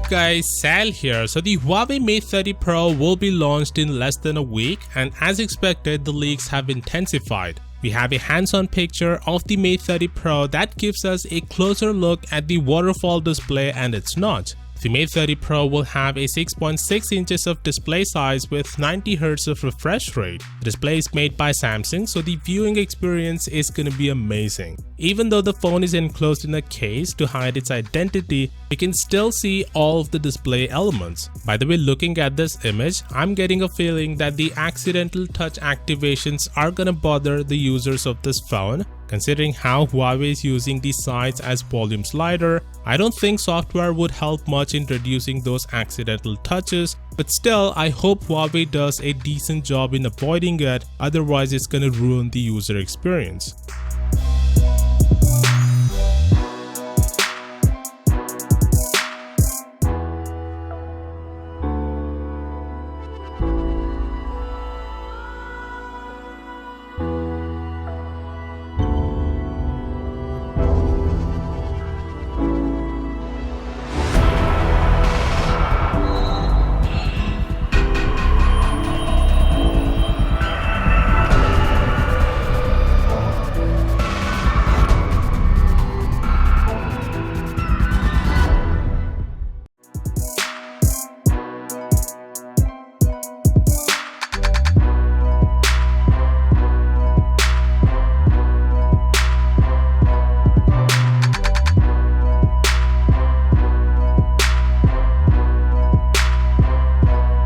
up guys, Sal here. So the Huawei Mate 30 Pro will be launched in less than a week, and as expected the leaks have intensified. We have a hands-on picture of the Mate 30 Pro that gives us a closer look at the waterfall display and its notch. The Mate 30 Pro will have a 6.6 inches of display size with 90Hz of refresh rate. The display is made by Samsung, so the viewing experience is gonna be amazing. Even though the phone is enclosed in a case to hide its identity, you can still see all of the display elements. By the way, looking at this image, I'm getting a feeling that the accidental touch activations are gonna bother the users of this phone. Considering how Huawei is using the sides as volume slider, I don't think software would help much in reducing those accidental touches, but still I hope Huawei does a decent job in avoiding it, otherwise it's gonna ruin the user experience.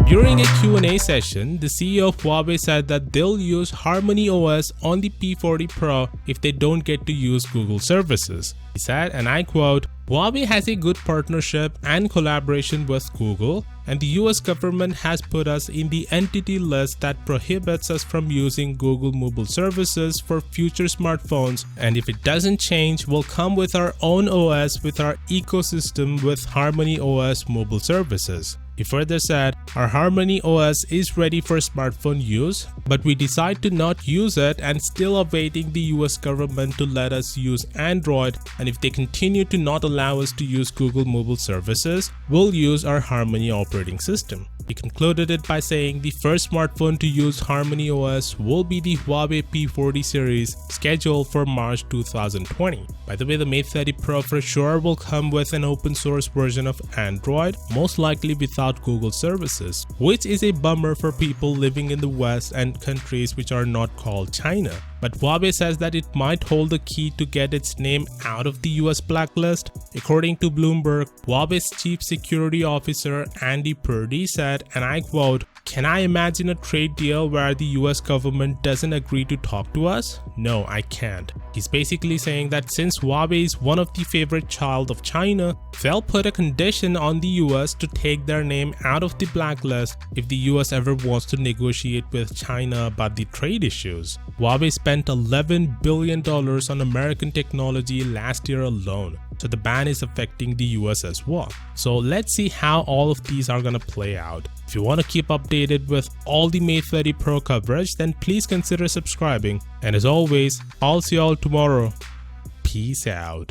During a Q&A session, the CEO of Huawei said that they'll use Harmony OS on the P40 Pro if they don't get to use Google services. He said, and I quote, "Huawei has a good partnership and collaboration with Google, and the US government has put us in the entity list that prohibits us from using Google mobile services for future smartphones, and if it doesn't change, we'll come with our own OS with our ecosystem with Harmony OS mobile services." He further said, "Our Harmony OS is ready for smartphone use, but we decide to not use it and still awaiting the US government to let us use Android, and if they continue to not allow us to use Google mobile services, we'll use our Harmony operating system." He concluded it by saying the first smartphone to use Harmony OS will be the Huawei P40 series, scheduled for March 2020. By the way, the Mate 30 Pro for sure will come with an open source version of Android, most likely without Google services, which is a bummer for people living in the West and countries which are not called China. But Huawei says that it might hold the key to get its name out of the US blacklist. According to Bloomberg, Huawei's chief security officer Andy Purdy said, and I quote, "Can I imagine a trade deal where the US government doesn't agree to talk to us? No, I can't." He's basically saying that since Huawei is one of the favorite child of China, they'll put a condition on the US to take their name out of the blacklist if the US ever wants to negotiate with China about the trade issues. Huawei spent $11 billion on American technology last year alone, so the ban is affecting the US as well. So let's see how all of these are gonna play out. If you want to keep updated with all the Mate 30 Pro coverage, then please consider subscribing. And as always, I'll see you all tomorrow. Peace out.